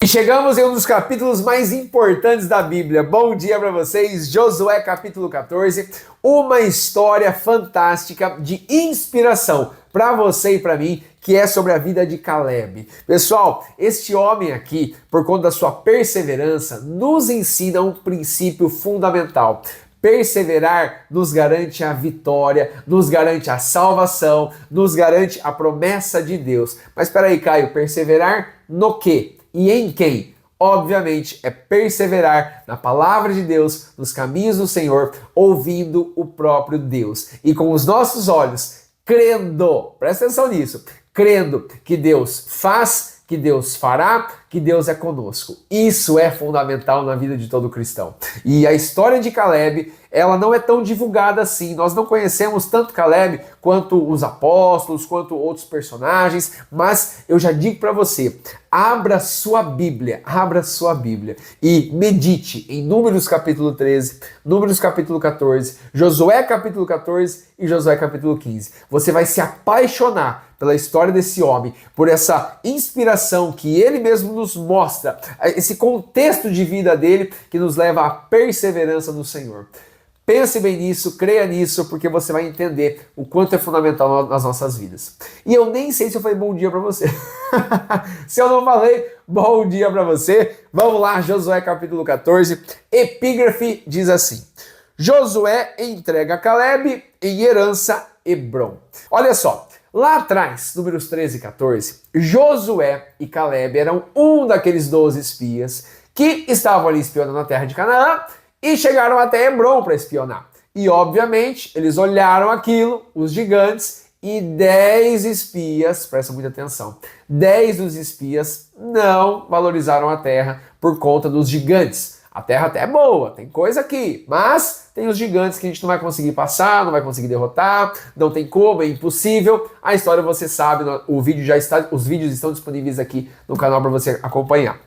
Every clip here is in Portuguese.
E chegamos em um dos capítulos mais importantes da Bíblia. Bom dia para vocês, Josué capítulo 14, uma história fantástica de inspiração para você e para mim, que é sobre a vida de Caleb. Pessoal, este homem aqui, por conta da sua perseverança, nos ensina um princípio fundamental. Perseverar nos garante a vitória, nos garante a salvação, nos garante a promessa de Deus. Mas espera aí, Caio, perseverar no quê? E em quem? Obviamente, é perseverar na palavra de Deus, nos caminhos do Senhor, ouvindo o próprio Deus. E com os nossos olhos, crendo, presta atenção nisso, crendo que Deus faz, que Deus fará, que Deus é conosco. Isso é fundamental na vida de todo cristão. E a história de Caleb, ela não é tão divulgada assim. Nós não conhecemos tanto Caleb quanto os apóstolos, quanto outros personagens, mas eu já digo para você, abra sua Bíblia e medite em Números capítulo 13, Números capítulo 14, Josué capítulo 14 e Josué capítulo 15. Você vai se apaixonar pela história desse homem, por essa inspiração que ele mesmo nos mostra, esse contexto de vida dele que nos leva à perseverança no Senhor. Pense bem nisso, creia nisso, porque você vai entender o quanto é fundamental nas nossas vidas. E eu nem sei se eu falei bom dia para você. Se eu não falei, bom dia para você. Vamos lá, Josué capítulo 14. Epígrafe diz assim: Josué entrega Caleb em herança Hebrom. Olha só. Lá atrás, números 13 e 14, Josué e Caleb eram um daqueles 12 espias que estavam ali espionando a terra de Canaã e chegaram até Hebrom para espionar. E, obviamente, eles olharam aquilo, os gigantes, e 10 espias, presta muita atenção, 10 dos espias não valorizaram a terra por conta dos gigantes. A terra até é boa, tem coisa aqui, mas tem os gigantes que a gente não vai conseguir passar, não vai conseguir derrotar, não tem como, é impossível. A história você sabe, o vídeo já está, os vídeos estão disponíveis aqui no canal para você acompanhar.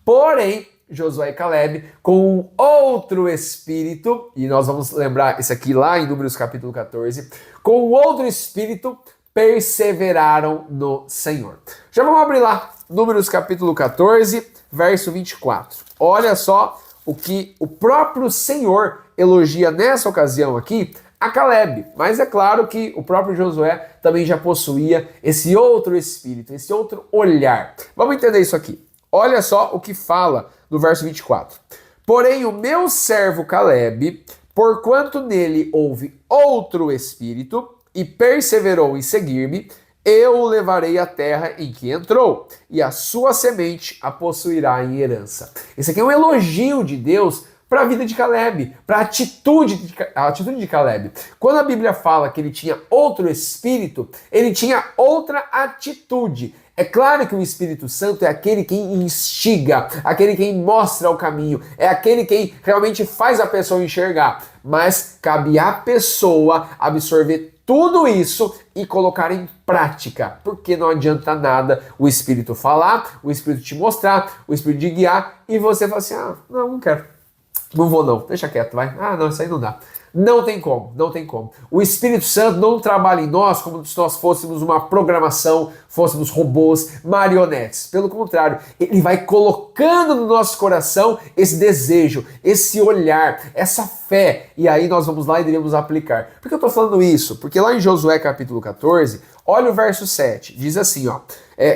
Porém, Josué e Caleb, com um outro espírito, e nós vamos lembrar isso aqui lá em Números capítulo 14, com um outro espírito, perseveraram no Senhor. Já vamos abrir lá, Números capítulo 14, verso 24. Olha só o que o próprio Senhor elogia nessa ocasião aqui a Caleb. Mas é claro que o próprio Josué também já possuía esse outro espírito, esse outro olhar. Vamos entender isso aqui. Olha só o que fala no verso 24. Porém, o meu servo Caleb, porquanto nele houve outro espírito e perseverou em seguir-me, eu o levarei à terra em que entrou, e a sua semente a possuirá em herança. Esse aqui é um elogio de Deus para a vida de Caleb, para a atitude de Caleb. Quando a Bíblia fala que ele tinha outro espírito, ele tinha outra atitude. É claro que o Espírito Santo é aquele quem instiga, aquele quem mostra o caminho, é aquele quem realmente faz a pessoa enxergar. Mas cabe à pessoa absorver tudo isso e colocar em prática, porque não adianta nada o Espírito falar, o Espírito te mostrar, o Espírito te guiar e você fala assim, não quero, não vou não, deixa quieto, vai, não, isso aí não dá. Não tem como, não tem como. O Espírito Santo não trabalha em nós como se nós fôssemos uma programação, fôssemos robôs, marionetes. Pelo contrário, ele vai colocando no nosso coração esse desejo, esse olhar, essa fé. E aí nós vamos lá e iremos aplicar. Por que eu estou falando isso? Porque lá em Josué capítulo 14, olha o verso 7, diz assim,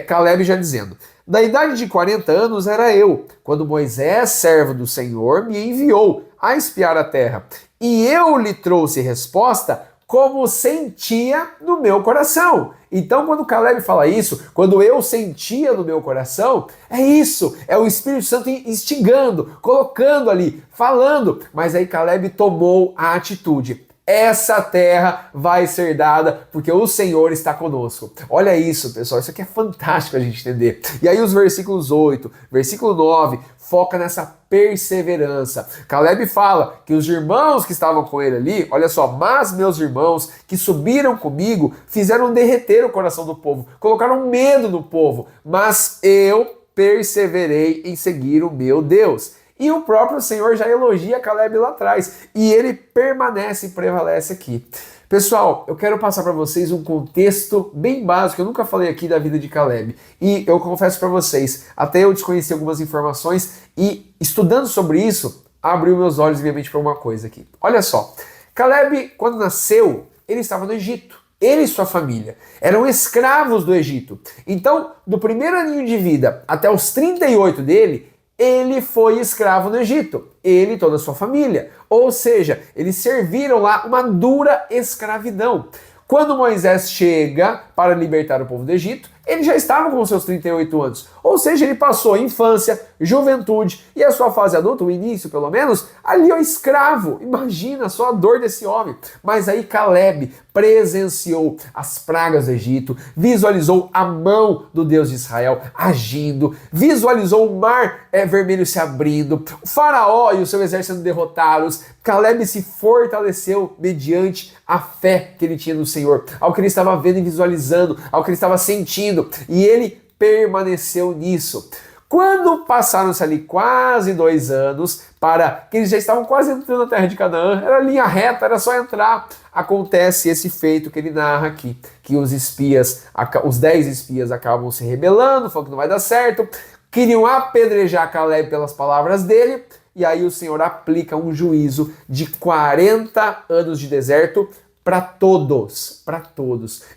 Caleb já dizendo: da idade de 40 anos era eu, quando Moisés, servo do Senhor, me enviou a espiar a terra. E eu lhe trouxe resposta como sentia no meu coração. Então, quando Caleb fala isso, quando eu sentia no meu coração, é isso, é o Espírito Santo instigando, colocando ali, falando. Mas aí Caleb tomou a atitude. Essa terra vai ser dada porque o Senhor está conosco. Olha isso, pessoal, isso aqui é fantástico a gente entender. E aí os versículos 8, versículo 9, foca nessa perseverança. Caleb fala que os irmãos que estavam com ele ali, olha só, mas meus irmãos que subiram comigo fizeram derreter o coração do povo, colocaram medo no povo, mas eu perseverei em seguir o meu Deus. E o próprio Senhor já elogia Caleb lá atrás. E ele permanece e prevalece aqui. Pessoal, eu quero passar para vocês um contexto bem básico, eu nunca falei aqui da vida de Caleb. E eu confesso para vocês, até eu desconheci algumas informações e estudando sobre isso, abriu meus olhos e minha mente para uma coisa aqui. Olha só, Caleb, quando nasceu, ele estava no Egito. Ele e sua família eram escravos do Egito. Então, do primeiro aninho de vida até os 38 dele, ele foi escravo no Egito. Ele e toda a sua família. Ou seja, eles serviram lá uma dura escravidão. Quando Moisés chega para libertar o povo do Egito, ele já estava com seus 38 anos. Ou seja, ele passou a infância, juventude e a sua fase adulta, o início pelo menos, ali ó, escravo. Imagina só a dor desse homem. Mas aí Caleb presenciou as pragas do Egito, visualizou a mão do Deus de Israel agindo, visualizou o mar vermelho se abrindo, o faraó e o seu exército sendo derrotados. Caleb se fortaleceu mediante a fé que ele tinha no Senhor, ao que ele estava vendo e visualizando, ao que ele estava sentindo, e ele permaneceu nisso. Quando passaram-se ali quase 2 anos, para que eles já estavam quase entrando na terra de Canaã, era linha reta, era só entrar. Acontece esse feito que ele narra aqui, que os 10 espias acabam se rebelando, falando que não vai dar certo, queriam apedrejar Caleb pelas palavras dele, e aí o Senhor aplica um juízo de 40 anos de deserto para todos.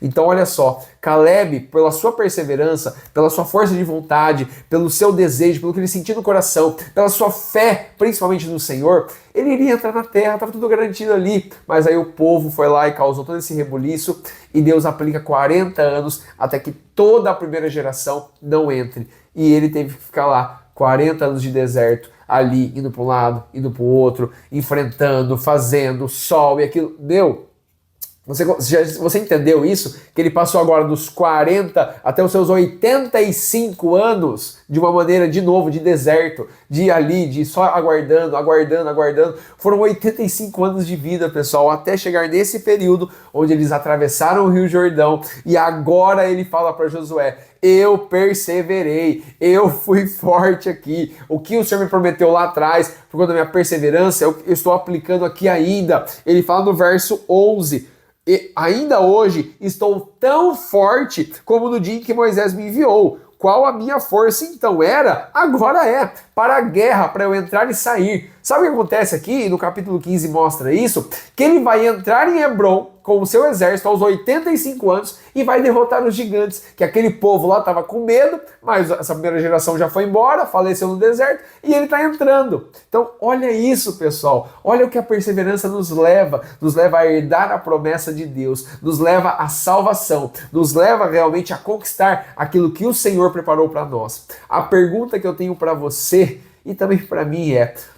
Então olha só, Caleb, pela sua perseverança, pela sua força de vontade, pelo seu desejo, pelo que ele sentia no coração, pela sua fé, principalmente no Senhor, ele iria entrar na terra, estava tudo garantido ali. Mas aí o povo foi lá e causou todo esse rebuliço e Deus aplica 40 anos até que toda a primeira geração não entre. E ele teve que ficar lá 40 anos de deserto, ali, indo para um lado, indo para o outro, enfrentando, fazendo, sol e aquilo. Você entendeu isso? Que ele passou agora dos 40 até os seus 85 anos de uma maneira, de novo, de deserto, de ali, de só aguardando. Foram 85 anos de vida, pessoal, até chegar nesse período onde eles atravessaram o Rio Jordão e agora ele fala para Josué: eu perseverei, eu fui forte aqui. O que o Senhor me prometeu lá atrás, por conta da minha perseverança, eu estou aplicando aqui ainda. Ele fala no verso 11: e ainda hoje estou tão forte como no dia em que Moisés me enviou. Qual a minha força então era? Agora é, para a guerra, para eu entrar e sair. Sabe o que acontece aqui? No capítulo 15 mostra isso, que ele vai entrar em Hebron com o seu exército aos 85 anos e vai derrotar os gigantes, que aquele povo lá estava com medo, mas essa primeira geração já foi embora, faleceu no deserto, e ele está entrando. Então, olha isso, pessoal. Olha o que a perseverança nos leva a herdar a promessa de Deus, nos leva à salvação, nos leva realmente a conquistar aquilo que o Senhor preparou para nós. A pergunta que eu tenho para você e também para mim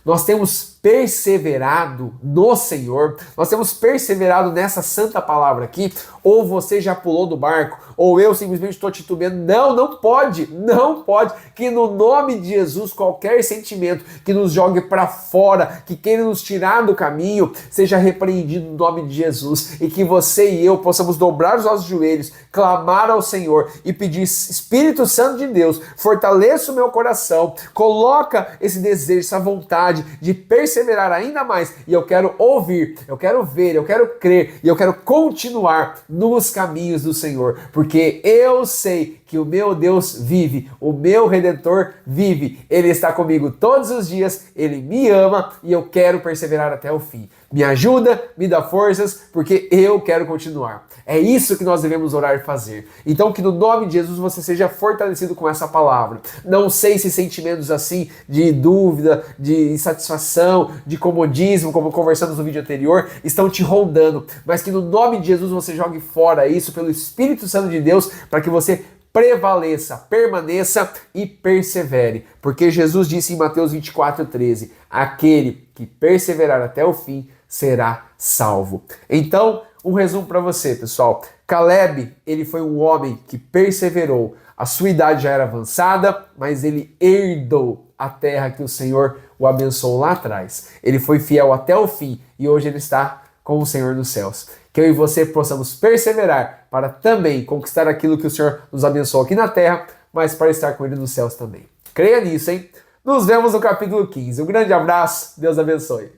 nós temos perseverado no Senhor, nós temos perseverado nessa santa palavra aqui, ou você já pulou do barco, ou eu simplesmente estou titubeando. Não pode, que no nome de Jesus qualquer sentimento que nos jogue para fora, que queira nos tirar do caminho, seja repreendido no nome de Jesus, e que você e eu possamos dobrar os nossos joelhos, clamar ao Senhor e pedir: Espírito Santo de Deus, fortaleça o meu coração, coloca esse desejo, essa vontade de perseverar ainda mais, e eu quero ouvir, eu quero ver, eu quero crer, e eu quero continuar nos caminhos do Senhor, porque eu sei que o meu Deus vive, o meu Redentor vive, Ele está comigo todos os dias, Ele me ama e eu quero perseverar até o fim. Me ajuda, me dá forças, porque eu quero continuar. É isso que nós devemos orar e fazer. Então que no nome de Jesus você seja fortalecido com essa palavra. Não sei se sentimentos assim de dúvida, de insatisfação, de comodismo, como conversamos no vídeo anterior, estão te rondando, mas que no nome de Jesus você jogue fora isso pelo Espírito Santo de Deus, para que você prevaleça, permaneça e persevere. Porque Jesus disse em Mateus 24:13, aquele que perseverar até o fim será salvo. Então, um resumo para você, pessoal. Caleb, ele foi um homem que perseverou. A sua idade já era avançada, mas ele herdou a terra que o Senhor o abençoou lá atrás. Ele foi fiel até o fim e hoje ele está com o Senhor nos céus. Que eu e você possamos perseverar para também conquistar aquilo que o Senhor nos abençoou aqui na terra, mas para estar com Ele nos céus também. Creia nisso, hein? Nos vemos no capítulo 15. Um grande abraço, Deus abençoe.